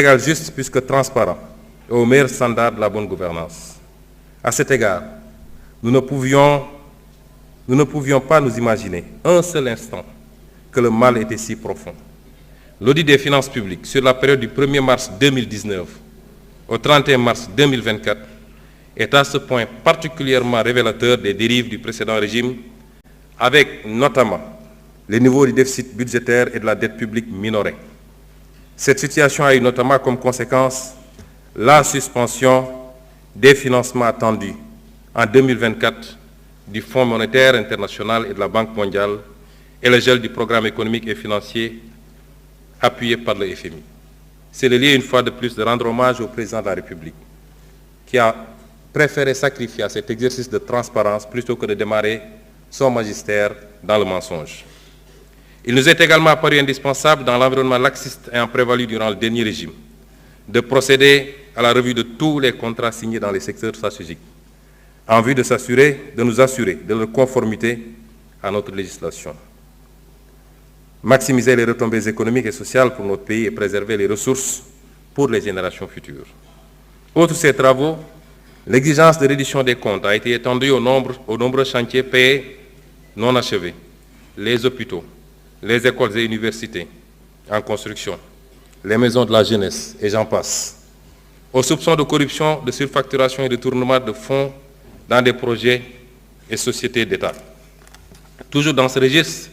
Sénégal juste plus que transparent et au meilleur standard de la bonne gouvernance. À cet égard, nous ne pouvions pas nous imaginer un seul instant que le mal était si profond. L'audit des finances publiques sur la période du 1er mars 2019 au 31 mars 2024 est à ce point particulièrement révélateur des dérives du précédent régime, avec notamment les niveaux du déficit budgétaire et de la dette publique minorés. Cette situation a eu notamment comme conséquence la suspension des financements attendus en 2024 du Fonds monétaire international et de la Banque mondiale et le gel du programme économique et financier appuyé par le FMI. C'est le lieu, une fois de plus, de rendre hommage au président de la République, qui a préféré sacrifier à cet exercice de transparence plutôt que de démarrer son magistère dans le mensonge. Il nous est également apparu indispensable, dans l'environnement laxiste ayant prévalu durant le dernier régime, de procéder à la revue de tous les contrats signés dans les secteurs stratégiques, en vue de nous assurer de leur conformité à notre législation. Maximiser les retombées économiques et sociales pour notre pays et préserver les ressources pour les générations futures. Outre ces travaux, l'exigence de reddition des comptes a été étendue aux nombreux chantiers payés non achevés, les hôpitaux, les écoles et universités en construction, les maisons de la jeunesse, et j'en passe, aux soupçons de corruption, de surfacturation et de détournement de fonds dans des projets et sociétés d'État. Toujours dans ce registre,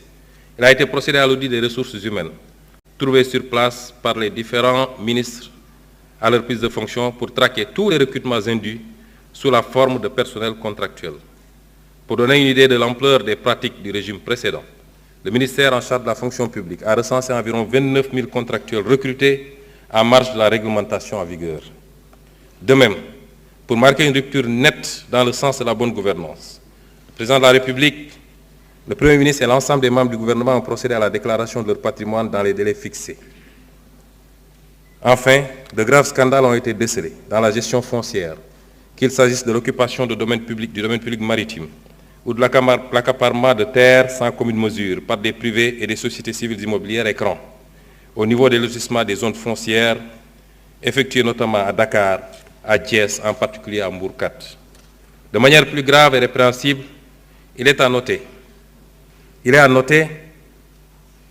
il a été procédé à l'audit des ressources humaines, trouvées sur place par les différents ministres à leur prise de fonction pour traquer tous les recrutements indus sous la forme de personnel contractuel. Pour donner une idée de l'ampleur des pratiques du régime précédent, le ministère en charge de la fonction publique a recensé environ 29 000 contractuels recrutés en marge de la réglementation en vigueur. De même, pour marquer une rupture nette dans le sens de la bonne gouvernance, le président de la République, le Premier ministre et l'ensemble des membres du gouvernement ont procédé à la déclaration de leur patrimoine dans les délais fixés. Enfin, de graves scandales ont été décelés dans la gestion foncière, qu'il s'agisse de l'occupation du domaine public maritime ou de l'accaparement de terres sans commune mesure par des privés et des sociétés civiles immobilières écrans, au niveau des lotissements des zones foncières, effectués notamment à Dakar, à Thiès, en particulier à Mbourkat. De manière plus grave et répréhensible, il est à noter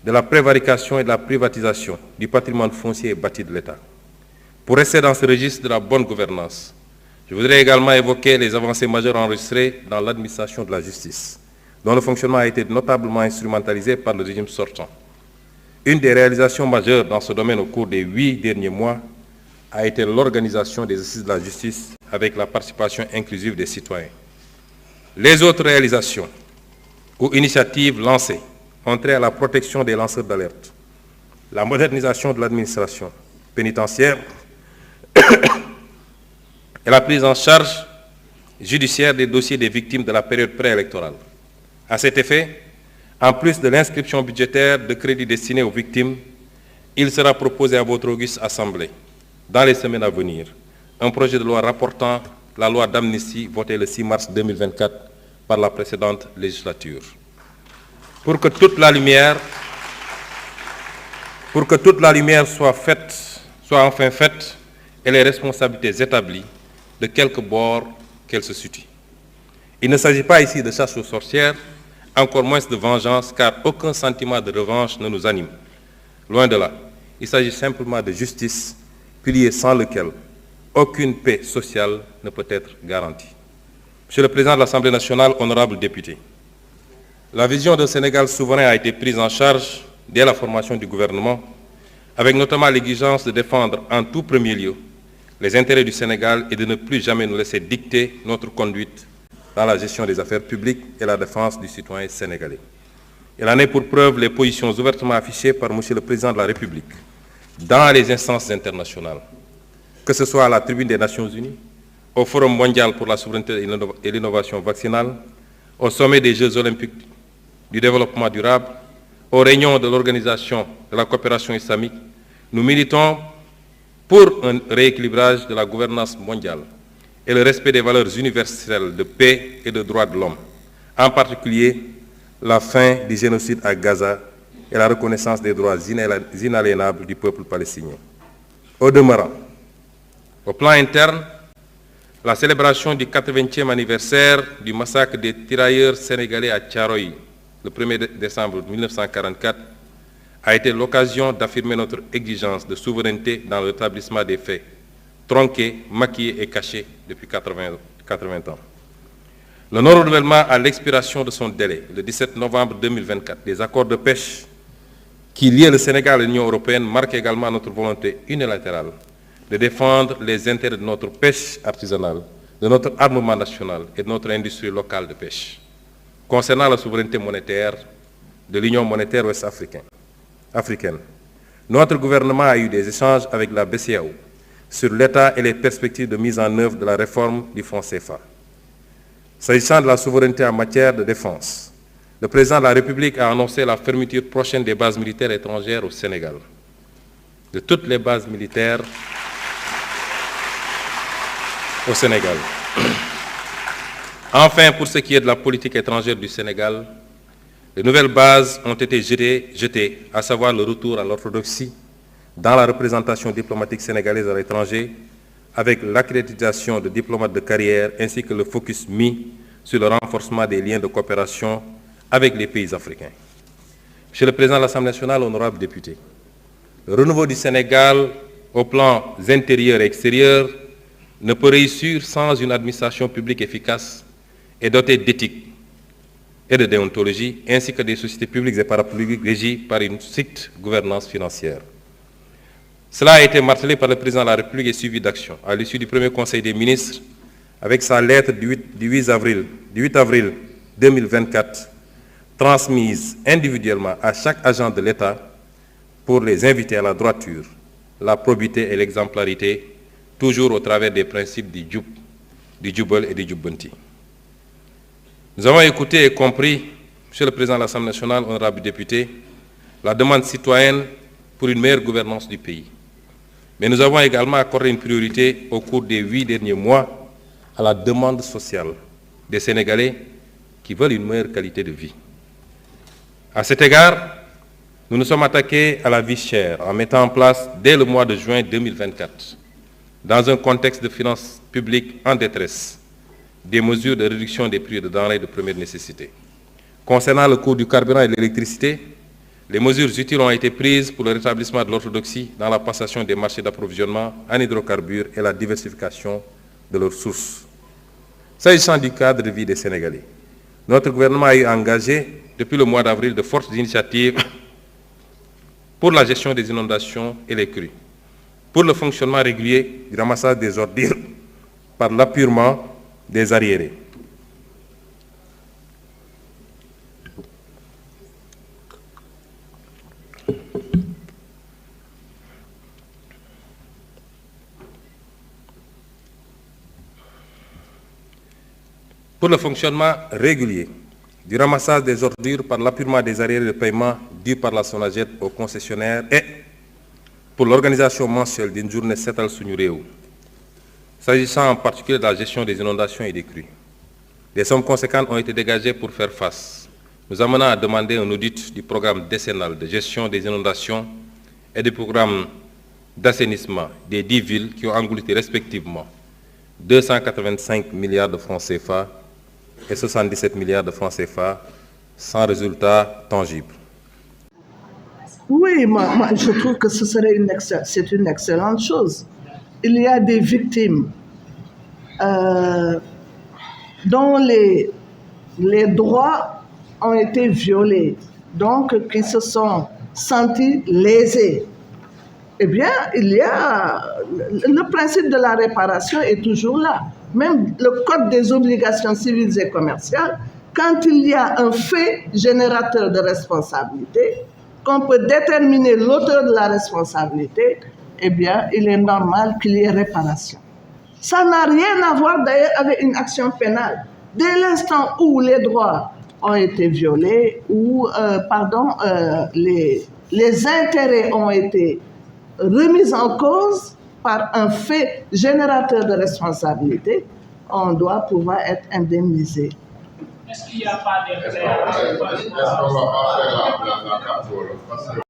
de la prévarication et de la privatisation du patrimoine foncier et bâti de l'État. Pour rester dans ce registre de la bonne gouvernance, je voudrais également évoquer les avancées majeures enregistrées dans l'administration de la justice, dont le fonctionnement a été notablement instrumentalisé par le régime sortant. Une des réalisations majeures dans ce domaine au cours des 8 derniers mois a été l'organisation des assises de la justice avec la participation inclusive des citoyens. Les autres réalisations ou initiatives lancées ont trait à la protection des lanceurs d'alerte, la modernisation de l'administration pénitentiaire et la prise en charge judiciaire des dossiers des victimes de la période préélectorale. À cet effet, en plus de l'inscription budgétaire de crédits destinés aux victimes, il sera proposé à votre auguste Assemblée, dans les semaines à venir, un projet de loi rapportant la loi d'amnistie votée le 6 mars 2024 par la précédente législature. Pour que toute la lumière soit enfin faite et les responsabilités établies de quelque bord qu'elles se situent. Il ne s'agit pas ici de chasse aux sorcières, encore moins de vengeance, car aucun sentiment de revanche ne nous anime. Loin de là, il s'agit simplement de justice, pilier sans lequel aucune paix sociale ne peut être garantie. Monsieur le Président de l'Assemblée nationale, honorables députés, la vision d'un Sénégal souverain a été prise en charge dès la formation du gouvernement, avec notamment l'exigence de défendre en tout premier lieu les intérêts du Sénégal et de ne plus jamais nous laisser dicter notre conduite dans la gestion des affaires publiques et la défense du citoyen sénégalais. Il en est pour preuve les positions ouvertement affichées par M. le Président de la République dans les instances internationales, que ce soit à la tribune des Nations Unies, au Forum mondial pour la souveraineté et l'innovation vaccinale, au sommet des Jeux olympiques du développement durable, aux réunions de l'Organisation de la coopération islamique. Nous militons pour un rééquilibrage de la gouvernance mondiale et le respect des valeurs universelles de paix et de droits de l'homme, en particulier la fin du génocide à Gaza et la reconnaissance des droits inaliénables du peuple palestinien. Au demeurant, au plan interne, la célébration du 80e anniversaire du massacre des tirailleurs sénégalais à Thiaroye, le 1er décembre 1944, a été l'occasion d'affirmer notre exigence de souveraineté dans le rétablissement des faits, tronqués, maquillés et cachés depuis 80 ans. Le non-renouvellement à l'expiration de son délai, le 17 novembre 2024, des accords de pêche qui lient le Sénégal à l'Union européenne marque également notre volonté unilatérale de défendre les intérêts de notre pêche artisanale, de notre armement national et de notre industrie locale de pêche. Concernant la souveraineté monétaire de l'Union monétaire ouest-africaine, notre gouvernement a eu des échanges avec la BCEAO sur l'état et les perspectives de mise en œuvre de la réforme du franc CFA. S'agissant de la souveraineté en matière de défense, le président de la République a annoncé la fermeture prochaine des bases militaires étrangères au Sénégal. De toutes les bases militaires au Sénégal. Enfin, pour ce qui est de la politique étrangère du Sénégal, de nouvelles bases ont été jetées, à savoir le retour à l'orthodoxie dans la représentation diplomatique sénégalaise à l'étranger, avec l'accréditation de diplomates de carrière ainsi que le focus mis sur le renforcement des liens de coopération avec les pays africains. Monsieur le Président de l'Assemblée nationale, honorables députés, le renouveau du Sénégal au plan intérieur et extérieur ne peut réussir sans une administration publique efficace et dotée d'éthique et de déontologie, ainsi que des sociétés publiques et parapubliques régies par une stricte gouvernance financière. Cela a été martelé par le Président de la République et suivi d'action. À l'issue du premier Conseil des ministres, avec sa lettre du 8 avril 2024, transmise individuellement à chaque agent de l'État pour les inviter à la droiture, la probité et l'exemplarité, toujours au travers des principes du Djubal et du Djubbanti. Nous avons écouté et compris, Monsieur le Président de l'Assemblée nationale, honorables députés, la demande citoyenne pour une meilleure gouvernance du pays. Mais nous avons également accordé une priorité au cours des 8 derniers mois à la demande sociale des Sénégalais qui veulent une meilleure qualité de vie. À cet égard, nous nous sommes attaqués à la vie chère en mettant en place, dès le mois de juin 2024, dans un contexte de finances publiques en détresse, des mesures de réduction des prix de denrées de première nécessité. Concernant le coût du carburant et de l'électricité, les mesures utiles ont été prises pour le rétablissement de l'orthodoxie dans la passation des marchés d'approvisionnement en hydrocarbures et la diversification de leurs sources. S'agissant du cadre de vie des Sénégalais, notre gouvernement a eu engagé, depuis le mois d'avril, de fortes initiatives pour la gestion des inondations et les crues, pour le fonctionnement régulier du ramassage des ordures par l'appurement des arriérés. Pour le fonctionnement régulier du ramassage des ordures par l'appurement des arriérés de paiement dus par la SONAGED aux concessionnaires et pour l'organisation mensuelle d'une journée Setal Suñu Réew, s'agissant en particulier de la gestion des inondations et des crues. Des sommes conséquentes ont été dégagées pour faire face, nous amenant à demander un audit du programme décennal de gestion des inondations et du programme d'assainissement des 10 villes qui ont englouti respectivement 285 milliards de francs CFA et 77 milliards de francs CFA sans résultat tangible. Oui, moi, je trouve que c'est une excellente chose. Il y a des victimes dont les droits ont été violés, donc qui se sont sentis lésés. Eh bien, il y a le principe de la réparation est toujours là. Même le Code des obligations civiles et commerciales, quand il y a un fait générateur de responsabilité, qu'on peut déterminer l'auteur de la responsabilité, eh bien, il est normal qu'il y ait réparation. Ça n'a rien à voir d'ailleurs avec une action pénale. Dès l'instant où les droits ont été violés, ou, les intérêts ont été remis en cause par un fait générateur de responsabilité, on doit pouvoir être indemnisé. Est-ce qu'il n'y a pas des